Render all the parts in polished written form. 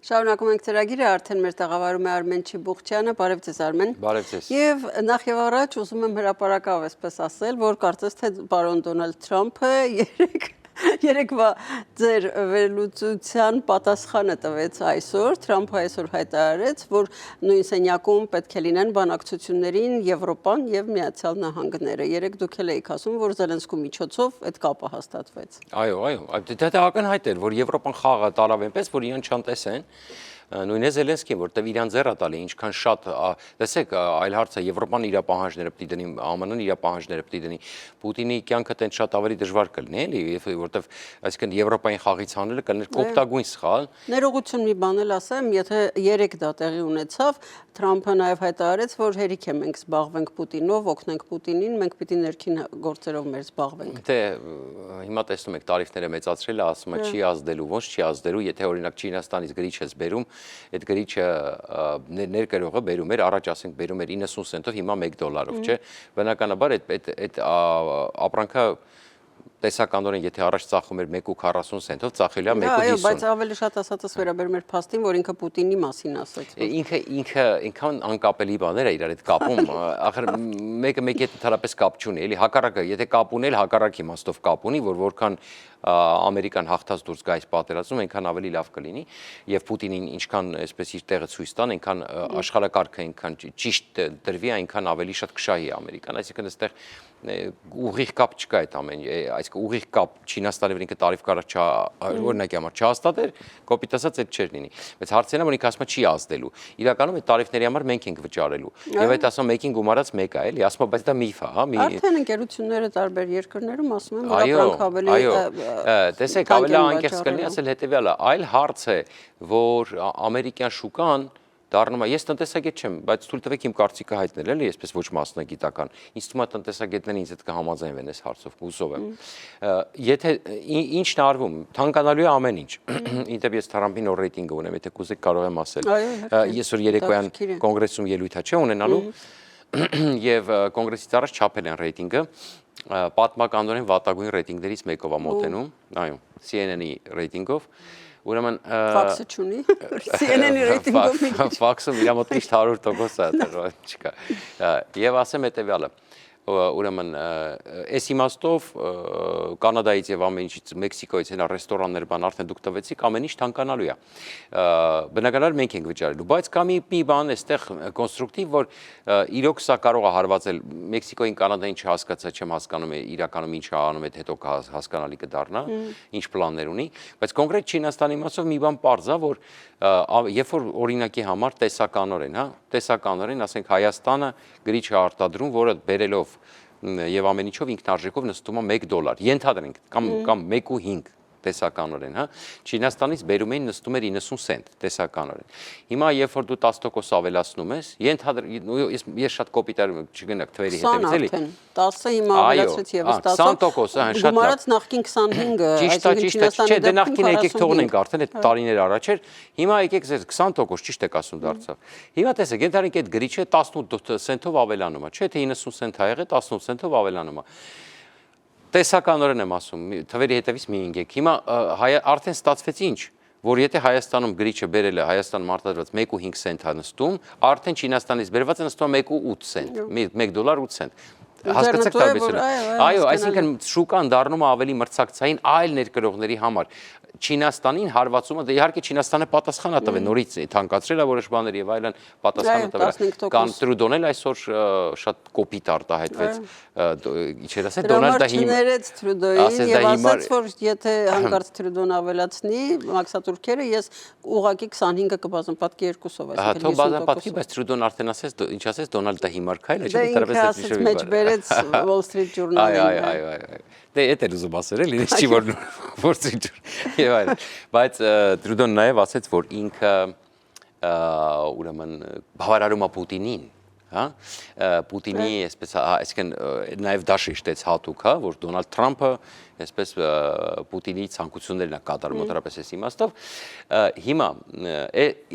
Շարունակում ենք ծրագիրը, արդեն մեր տաղավարում է Արմեն Չիբուղչյանը, բարև ձեզ Արմեն։ Բարև ձեզ։ Եվ նախ եւ առաջ ուզում եմ հրապարակավ այսպես ասել, որ կարծես թե պարոն Դոնալդ Թրամփը երեկվա ձեր վերլուծության պատասխանը տվեց այսօր, Թրամփը այսօր հայտարարեց, որ նույն սենյակում պետք է լինեն բանակցություններին Եվրոպան եւ Միացյալ Նահանգները։ Երեք դուք էլ եք ասում, որ Զելենսկու միջոցով այդ կապը հաստատվեց։ Այո, դա ակնհայտ էր, որ Եվրոպան խաղը տարավ այնպես, որ իրեն չանտեսեն։ Նույն է Զելենսկին, որտեվ իրան ձեռ է տալի, ինչքան շատ, տեսեք, այլ հարց է, Եվրոպան իր պահանջները պետք է դնի, ԱՄՆ-ն իր պահանջները պետք է դնի, Պուտինի կյանքը տենց շատ ավելի դժվար կլինի, էլի, որտեվ այսինքն Եվրոպային խաղից հանելը կլիներ կոպտագույն սխալ։ Ներողություն մի բան էլ ասեմ, եթե 3 դա տեղի ունեցավ, Թրամփը նաև հայտարարեց, որ հերիք է մենք զբաղվենք Պուտինով, օգնենք Պուտինին, մենք պիտի ներքին գործերով մեր զբաղվենք։ Դե հիմա տեսնում եք տարիֆները մեծացրել է, ասում է չի ազդելու, ոնց չի ազդելու, եթե օրինակ Չինաստանից գրիչ ես բերում, այդ գրիչը ներկրողը բերում էր, առաջ ասենք բերում էր 90 սենտով, հիմա $1, չէ։ Բնականաբար այդ ապրանքը տեսականորեն եթե առաջ ծախում էր 1.40 սենտով, ծախել է 1.50։ Այո, բայց ավելի շատ ասածս վերաբերում էր փաստին, որ ինքը Պուտինի մասին ասաց։ Ինքը ինքան անկապելի բաներ է իրար հետ կապում, ախր մեկը մեկի հետ ընդհանրապես կապ չունի, էլի հակառակը, եթե կապ ունել, հակառակ իմաստով կապ ունի, որ որքան Ամերիկան հաղթած դուրս գա այս պատերազմում, այնքան ավելի լավ կլինի եւ Պուտինին ինչքան այսպես իր տեղը ցույց տան, այնքան աշխարհակարգը այնքան ճիշտ դրվի, այնքան ավելի շատ կշահի Ամերիկան, այսինքն այստեղ ուղիղ կապ չկա այդ ամեն, այսինքն ուղիղ կապ Չինաստանի վրա ինքը տարիֆ կարող օրինակի համար չհաստատեր, կոպիտ ասած այդ չէր լինի։ Բայց հարցն է, որ ինքը ասում է չի ազդելու։ Իրականում այդ տարիֆների համար մենք ենք վճարելու։ Եվ այդ ասում մեկին գումարած մեկ է, էլի, ասում բայց դա միֆ է, հա, Արդեն ընկերությունները տարբեր երկրներում ասում են, որ ապրանք ավելի տեսեք, ավելի անկեղծ կլինի ասել հետեւյալը, այլ հարց է, որ ամերիկյան շուկան դառնում է, ես տնտեսագետ չեմ, բայց թույլ տվեք իմ կարծիքը հայտնել, էլի, այսպես ոչ մասնագիտական։ Ինձ թվում է տնտեսագետները ինձ հետ կհամաձայնվեն այս հարցով, հուսով եմ։ Եթե ինչն արվում, թանկանալու է ամեն ինչ։ Ինտեպ ես Թրամփի նոր ռեյտինգը ունեմ, եթե կուզեք կարող եմ ասել։ Ես որ երեկոյան կոնգրեսում ելույթ է չէ ունենալու, եւ կոնգրեսից առաջ չափել են ռեյտինգը, պատմականորեն վատագույն ռեյտինգներից մեկով է մոտենում, այո, CNN-ի ռեյտինգով։ Ուրեմն ֆաքսը չունի, CNN-ի ռեյտինգով մի քիչ։ Ֆաքսը իր մոտ միշտ 100% է, չկա։ Եվ ասեմ հետեւյալը, ուրեմն այս իմաստով Կանադայից եւ ամեն ինչից Մեքսիկոից հենա ռեստորաններ բան արդեն դուք տվեցիք, ամեն ինչ թանկանալու է։ Բնականաբար մենք ենք վճարելու, բայց կա մի բան այստեղ կոնստրուկտիվ, որ իրոք սա կարող է հարվածել Մեքսիկոին, Կանադային չհասկացա, չեմ հասկանում իրականում ինչ անում է, հետո հասկանալի կդառնա, ինչ պլաններ ունի, բայց կոնկրետ Չինաստանի իմաստով մի բան պարզ է, որ երբ որ օրինակի համար տեսականորեն, հա, տեսականորեն, ասենք Հայաստանը գրիչ է արտադրում, որը բերելով եւ ամեն ինչով ինքնարժեքով նստում է $1, ենթադրենք, կամ 1.5 տեսականորեն, հա, Չինաստանից բերում էին նստում էր 90 սենտ տեսականորեն։ Հիմա երբ որ դու 10% ավելացնում ես, ես շատ կոպիտ չգնաք թվերի հետևից էլի։ 10-ը հիմա ավելացրեց եւս 10%, 20%, շատ լավ։ Գումարած նախքին 25-ը, Ճիշտ է, չէ, դե նախքին եկեք թողնենք արդեն այդ տարիներ առաջ էր։ Հիմա եկեք ձեր 20% ճիշտ եք ասում դարձավ։ Հիմա տեսեք, ենթադրենք այդ գրիչը 18 սենտով ավելանում է, չէ, թե 90 սենտ ա եղել, 18 սենտով ավելանում է։ Տեսականորեն եմ ասում, թվերի հետևից մի ինգեք։ Հիմա արդեն ստացվեց ինչ, որ եթե Հայաստանում գրիչը բերել է Հայաստանում արտադրված 1.5 սենտ է նստում, արդեն Չինաստանից բերված է նստում 1.8 սենտ, $1.8 սենտ։ Հասկացեք տարբերությունը։ Այո, այսինքն շուկան դառնում է ավելի մրցակցային այլ ներկրողների համար։ Չինաստանին հարվածումը, դե իհարկե Չինաստանը պատասխան է տվել, նորից թանկացրել է որոշ բաներ եւ այլն, պատասխան է տվել։ Կան Տրուդոն էլ այսօր շատ կոպիտ արտահայտվեց, ինչեր ասել Դոնալդը հիմա Տրուդոին եւ ասաց, որ եթե հանկարծ Տրուդոն ավելացնի մաքսատուրքերը, ես ուղղակի 25-ը կբազմապատկի 2-ով, այսինքն 50%։ Հա, բազմապատկի, բայց Տրուդոն արդեն ասեց, ինչ ասեց Դոնալդը հիմար քայլ է, չէ՞, դրապես մեջ բերեց Wall Street Journal-ին։ Այո։ Դե էդ էլ ուզում ասել էլի, չի որ Wall Street Journal եւ այլն։ Բայց Տրուդոն նաեւ ասեց, որ ինքը ուրեմն բավարարում է Պուտինին, հա, Պուտինի այսպես, այսինքն նաեւ դա շեշտեց հատուկ, հա, որ Դոնալդ Թրամփը այսպես Պուտինի ցանկություններն է կատարում մոտարապես այս իմաստով։ Հիմա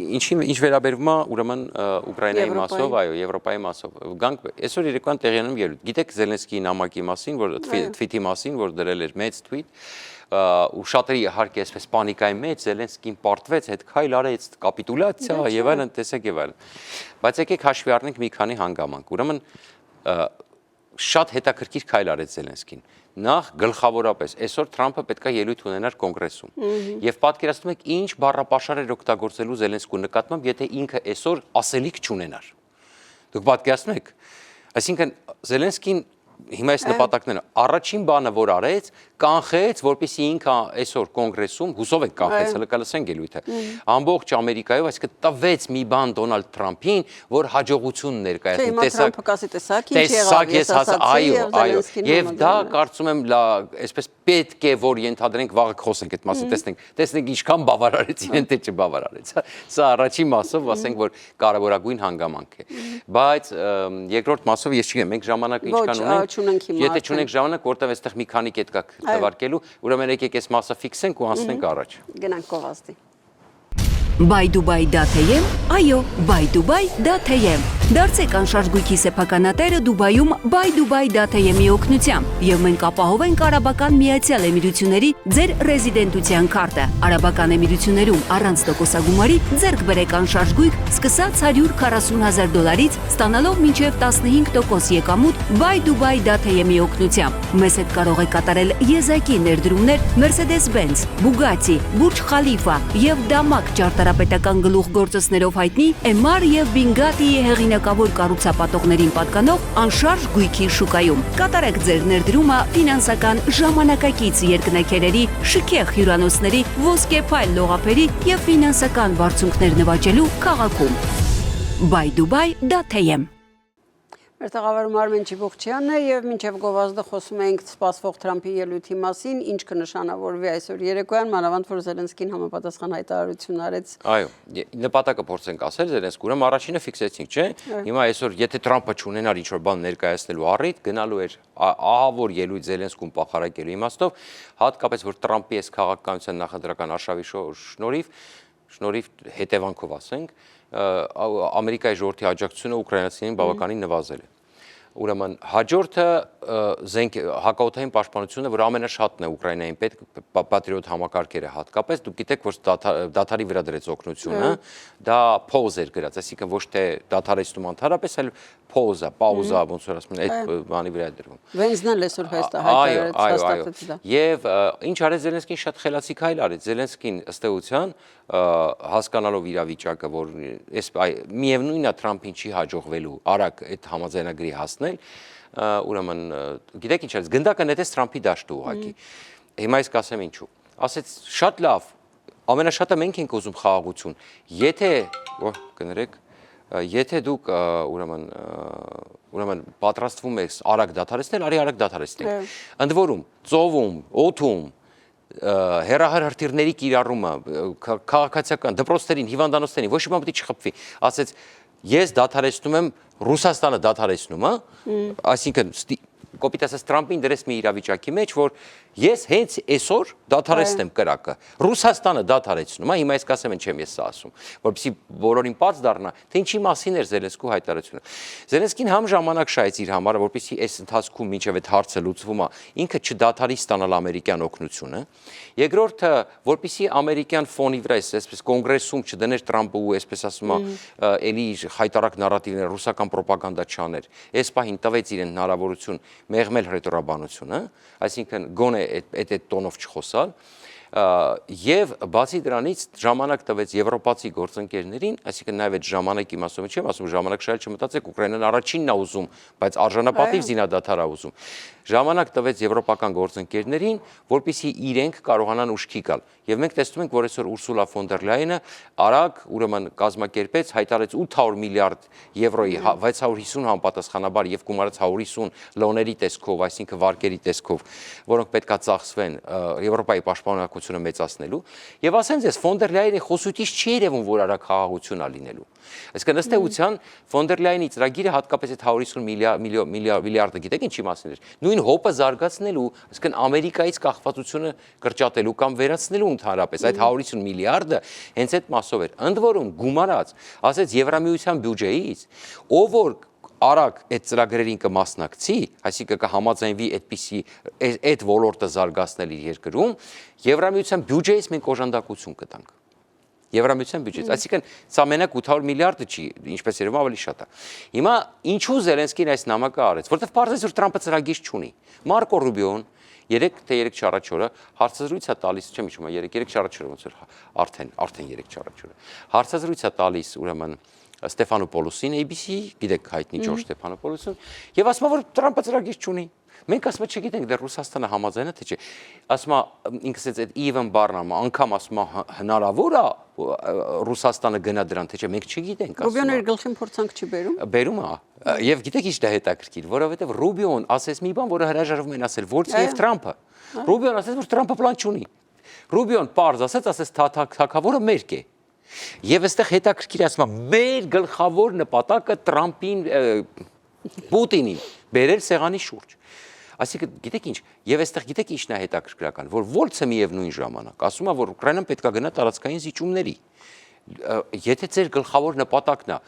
ինչ վերաբերվում է ուրեմն Ուկրաինայի մասով, այո, Եվրոպայի մասով։ Գանք այսօր երեկոյան տեղի ունեմ ելույթ։ Գիտեք Զելենսկիի նամակի մասին, որ թվիթի մասին, որ դրել էր մեծ թվիթ, ու շատերի իհարկե այսպես պանիկայի մեջ Զելենսկին պարտվեց, հետ քայլ արեց, կապիտուլյացիա եւ այլն, տեսեք եւ այլն։ Բայց եկեք հաշվի առնենք մի քանի հանգամանք։ Ուրեմն շատ հետաքրքիր քայլ արեց Զելենսկին։ Նախ գլխավորապես այսօր Թրամփը պետք է ելույթ ունենար կոնգրեսում։ Եվ պատկերացնում եք ինչ բառապաշար էր օգտագործելու Զելենսկու նկատմամբ, եթե ինքը այսօր ասելիք չունենար։ Դուք պատկերացնում եք, այսինքն Զելենսկին հիմա այս նպատակները առաջին բանը որ արեց կանխեց որպեսզի ինքը այսօր կոնգրեսում հուսով եք կանխեց հələ կլսենք ելույթը ամբողջ ամերիկայով այսինքն տվեց մի բան Դոնալդ Թրամփին որ հաջողություն ներկայացնի տեսակ ես այո եւ դա կարծում եմ այսպես պետք է որ ենթադրենք վաղը խոսենք այդ մասին տեսնենք ինչքան բավարարեց իրեն թե չբավարարեց սա առաջին մասով ասենք որ կարևորագույն հանգամանք է բայց երկրորդ մասով ես չգիտեմ մենք ժամանակը ինչքան ունենք Եթե չունենք ժամանակ, որտեղ այստեղ մի քանի կետ կա թվարկելու, ուրեմն եկեք այս մասը ֆիքսենք ու անցնենք առաջ։ Գնանք գովազդի։ Բայդուբայ.am այո, Բայդուբայ.am Դարձեք անշարժ գույքի սեփականատերը Դուբայում Բայդուբայ.am-ի օգնությամբ եւ մենք ապահովենք Արաբական Միացյալ Էմիրությունների ձեր ռեզիդենտության քարտը։ Արաբական Էմիրություններում առանց տոկոսագումարի ձեռք բերեք անշարժ գույք սկսած $140,000-ից ստանալով մինչև 15% եկամուտ Բայդուբայ.am-ի օգնությամբ։ Մեզ հետ կարող եք կատարել եզակի ներդրումներ Mercedes-Benz, Bugatti, Burj Khalifa եւ Դամակ ճարտարապետական գլուխգործոցներով հայտնի MR եւ Bingatti-ի հեղինակավոր կառուցապատողներին պատկանող անշարժ գույքի շուկայում։ Կատարեք ձեր ներդրումը ֆինանսական ժամանակակից երկնաքերերի, շքեղ հյուրանոցների, ոսկեփայլ լողափերի եւ ֆինանսական բարձունքներ նվաճելու քաղաքում։ Բայդուբայ.am Մեր տաղավարում Արմեն Ջիբուխչյանն է եւ մինչեւ գովազդը խոսում ենք սպասվող Թրամփի ելույթի մասին, ինչ կնշանավորվի այսօր երեկոյան, մանավանդ որ Զելենսկին համապատասխան հայտարարություն արեց։ Այո, նպատակը փորձենք ասել Զելենսկու, ուրեմն առաջինը ֆիքսեցինք, չէ՞։ Հիմա այսօր եթե Թրամփը չունենար ինչ որ բան ներկայացնելու առիթ, գնալու էր ահա որ ելույթ Զելենսկուն պախարակելու իմաստով, հատկապես որ Թրամփի այս քաղաքականության նախընտրական արշավի շնորհիվ հետևանքով ասենք Ամերիկայի ժողովրդի աջակցությունը ուկրաինացիներին բավականին նվազել է։ Ուրեմն հաջորդը հակաօդային պաշտպանությունը, որ ամենաշատն է Ուկրաինային պետք, պատրիոտ համակարգերը հատկապես, դուք գիտեք, որ դադարի վրա դրեց օգնությունը, դա pause էր գրած, այսինքն ոչ թե դադարեցնում ընդհանրապես, այլ պաուզա, ոնց որ ասում են, այդ բանի վրա է դրվում։ Վենզն էլ այսօր հայտարարեց, հաստատեց դա։ Եվ ինչ արեց Զելենսկին շատ խելացի քայլ արեց, Զելենսկին ըստ էության հասկանալով իրավիճակը, որ միևնույնն է Թրամփին չի հաջողվելու արագ այդ համաձայնագրի հասնել, ուրեմն գիտեք ինչ արեց, գնդակը նետեց Թրամփի դաշտը ուղղակի։ Հիմա ես կասեմ ինչու։ Ասեց շատ լավ, ամենաշատը մենք ենք ուզում խաղաղություն։ Եթե դուք ուրեմն պատրաստվում եք արագ դադարեցնել, արի արագ դադարեցնենք։ Ընդ որում, ծովում, օդում հերահրթիռների կիրառումը, քաղաքացիական դպրոցներին, հիվանդանոցներին ոչ մի բան պետք չխփվի, ասեց ես դադարեցնում եմ Ռուսաստանը դադարեցնում, այսինքն կոպիտ ասած Թրամփին դրեց մի իրավիճակի մեջ, որ ես հենց այսօր դադարեցնեմ կրակը։ Ռուսաստանը դադարեցնում, հիմա ես կասեմ ինչ եմ ես սա ասում, որպեսզի բոլորին բաց դառնա, թե ինչի մասին էր Զելենսկու հայտարարությունը։ Զելենսկին համ ժամանակ շահեց իր համար, որպեսզի այս ընթացքում մինչև այդ հարցը լուծվում է, ինքը չդադարի ստանալ ամերիկյան օգնությունը։ Երկրորդը, որպեսզի ամերիկյան ֆոնի վրա այսպես կոնգրեսում չդներ Թրամփը ու այսպես ասում է, էլի հայտարարակ նարատիվներ, ռուսական ռոպագանդա չաներ։ Այս պահին տվեց իրեն հնարավորություն մեղմել հռետորաբանությունը, այսինքն գոնե այդ տոնով չխոսալ, եւ բացի դրանից ժամանակ տվեց եվրոպացի գործընկերներին, այսինքն նաեւ այդ ժամանակի իմաստով չեմ ասում, ժամանակ շահել չմտածեք, Ուկրաինան առաջինն է ուզում, բայց արժանապատիվ զինադադար է ուզում։ Ժամանակ տվեց եվրոպական գործընկերներին, որպեսզի իրենք կարողանան ուշքի գալ։ Եվ մենք տեսնում ենք, որ այսօր Ուրսուլա ֆոն դեր Լայենը արագ ուրեմն կազմակերպեց, հայտարարեց 800 միլիարդ եվրոյի 650 համապատասխանաբար եւ գումարած 150 լոների տեսքով, այսինքն վարկերի տեսքով, որոնք պետքա ծախսվեն Եվրոպայի պաշտպանողությունը մեծացնելու։ Եվ ասեն ձեզ, ֆոն դեր Լայենի խոսույթից չի երևում, որ արագ խաղաղություն է լինելու։ Այսինքն ըստ էության ֆոն դեր Լայենի ծրագիրը հատկապես այդ 150 միլիարդը գիտեք ինչի մասին էր։ Նույն հոպը զարգացնելու, այսինքն Ամերիկայից կախվածությունը կրճատելու կամ վերացնելու ընդհանրապես այդ 150 միլիարդը հենց այդ մասով էր։ Ընդ որում գումարած, ասեց Եվրամիության բյուջեից, ով որ արագ այդ ծրագրերին կմասնակցի, այսինքն կհամաձայնվի այդպիսի այդ ոլորտը զարգացնել իր երկրում, Եվրամիության բյուջեից մենք օժանդակություն կտանք։ Եվրամիության բյուջեից, այսինքն սա մենակ 800 միլիարդը չի, ինչպես երևում ավելի շատ է։ Հիմա ինչու Զելենսկին այս նամակը արեց, որովհետև պարզեց որ Տրամպը ծրագիր չունի։ Մարկո Ռուբիոն 3 չառաջ օրը հարցազրույց է տալիս, չեմ հիշում, 3 չառաջ օրը ոնց որ արդեն 3 չառաջ օրը։ Հարցազրույց է տալիս ուրեմն Ստեֆանոպոլոսին, ABC, գիտեք հայտնի Ջորջ Ստեֆանոպոլոսին, եւ ասում է որ Տրամպը ծրագիր չունի։ Մենք ասում չգիտենք դեռ Ռուսաստանը համաձայն է թե չէ։ Ասում է ինքս այդ even բառն անգամ ասում է հնարավոր է Ռուսաստանը գնա դրան թե չէ, մենք չգիտենք։ Ռուբիոն իր գլխին փորձանք չի բերում։ Բերում է։ Եվ գիտեք ինչ դա հետաքրքիր, որովհետև Ռուբիոն ասեց մի բան, որը հրաժարվում են ասել ոչ եւ Տրամպը։ Ռուբիոն ասեց որ Տրամպը պլան չունի։ Ռուբիոն պարզ ասեց թագավորը մերկ է։ Եվ այստեղ հետաքրքիր ասում է մեր գլխավոր նպատակը Տրամպին Պուտինին բերել սեղանի շուրջ։ Այսինքն գիտեք ինչ, եւ այստեղ գիտեք ինչն է հետաքրքրական, որ Վոլցը միևնույն ժամանակ ասում է, որ Ուկրաինան պետք է գնա տարածքային զիջումների։ Եթե ձեր գլխավոր նպատակն է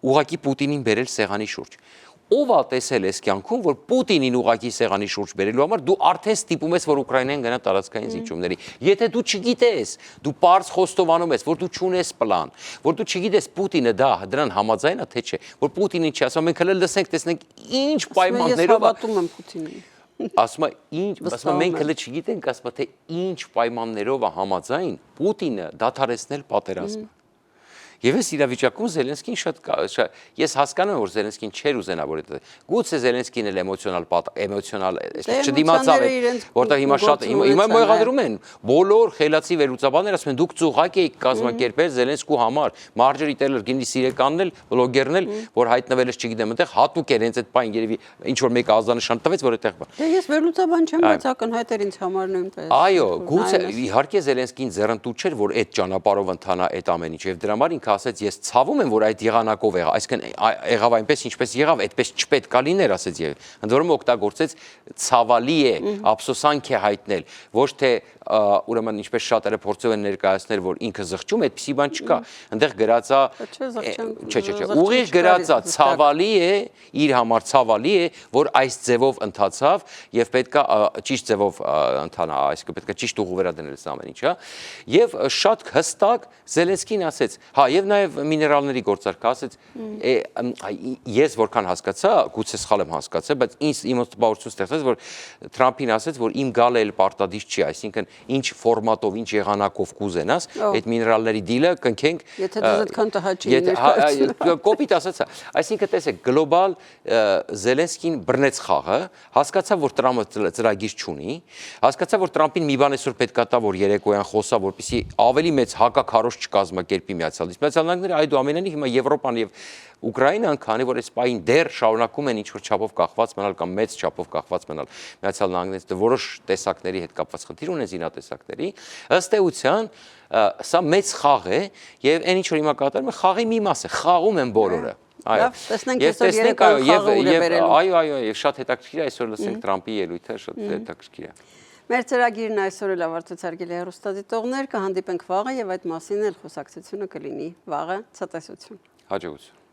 ուղղակի Պուտինին բերել սեղանի շուրջ, ով է տեսել այս կյանքում, որ Պուտինին ուղղակի սեղանի շուրջ բերելու համար դու արդեն ստիպում ես, որ Ուկրաինան գնա տարածքային զիջումների։ Եթե դու չգիտես, դու պարզ խոստովանում ես, որ դու չունես պլան, որ դու չգիտես Պուտինը դրան համաձայն է թե չէ, որ Պուտինին չի ասում, մենք հələ լսենք, տեսնենք ինչ պայմաններով հավատում եմ Պուտինին։ Ասում է մենք հələ չգիտենք, ասում է թե ինչ պայմաններով է համաձայն Պուտինը դադարեցնել պատերազմը։ Եվ այս իրավիճակում Զելենսկին ես հասկանում եմ որ Զելենսկին չէր ուզենա որ դա գուցե Զելենսկին էլ էմոցիոնալ այսպես չդիմացավ է որտեղ հիմա շատ հիմա մեղադրում են բոլոր խելացի վերլուծաբաններ ասում են դուք ծուղակ եք կազմակերպել Զելենսկու համար Մարջերի Տելեր գինի սիրեկանն էլ բլոգերն էլ որ հայտնվել ես չգիտեմ այնտեղ հատուկ էր հենց այդ բան երևի ինչ որ մեկ ազդանշան տվեց որ այդտեղ բան Դե ես վերլուծաբան չեմ բայց ակնհայտ էր ինձ համար նույնպես Այո գուցե իհարկե Զելենսկին ձեռնտու չէր որ այդ ճանապարհով ընթանա այդ ամեն ինչ եւ դրա համար ինքը ասեց ես ցավում եմ որ այդ եղանակով եղա այսինքն եղավ այնպես ինչպես եղավ այդպես չպետք է լիներ ասեց եւ ընդ որում օգտագործեց ցավալի է ափսոսանք է հայտնել ոչ թե ուրեմն ինչպես շատերը փորձում են ներկայացնել որ ինքը զղջում է այդպիսի բան չկա այնտեղ գրած է չէ ուղիղ գրած է ցավալի է իր համար ցավալի է որ այս ձևով ընթացավ եւ պետքա ճիշտ ձևով ընթանա այսինքն պետքա ճիշտ ուղու վրա դնել այս ամեն ինչը եւ շատ հստակ Զելենսկին ասեց հա եւ նաեւ միներալների գործարքը ասեց ես որքան հասկացա գուցե սխալ եմ հասկացել բայց ինձ իմ տպավորություն ստեղծեց որ Թրամփին ասեց որ իմ գալը էլ պարտադիր չի այսինքն ինչ ֆորմատով ինչ եղանակով կուզենաս այդ միներալների դիլը կնքենք եթե դες այդքան տհա չի կոպիտ ասած այսինքն տեսեք գլոբալ Զելենսկին բռնեց խաղը հասկացավ որ Տրամպը ծրագիր չունի հասկացավ որ Տրամփին մի բան այսօր պետք է տա որ երեկոյան խոսա որպեսզի ավելի մեծ հակաքարոզ չկազմակերպի Միացյալ Նահանգները այդուամենայնիվ հիմա Եվրոպան եւ Ուկրաինան քանի որ այս պահին դեռ շարունակում են ինչ որ չափով կախված մնալ կամ մեծ չափով կախված մնալ Միացյալ Նահանգներից որոշ տեսակների հետ կապված խնդիր ունեն զինատեսակների ըստ էության սա մեծ խաղ է եւ այն ինչ որ հիմա կատարում է խաղի մի մաս է խաղում են բոլորը այո տեսնենք այսօր երեկոյան խաղը ուր է բերելու այո եւ շատ հետաքրքիր է այսօր լսենք Տրամպի ելույթը շատ հետաքրքիր է Մեր ծրագիրն այսօր էլ ավարտվեց հարգելի հեռուստադիտողներ կհանդիպենք վաղը եւ այդ մասին էլ խոսակցությունը կլինի վաղը ցտեսություն Հաջողություն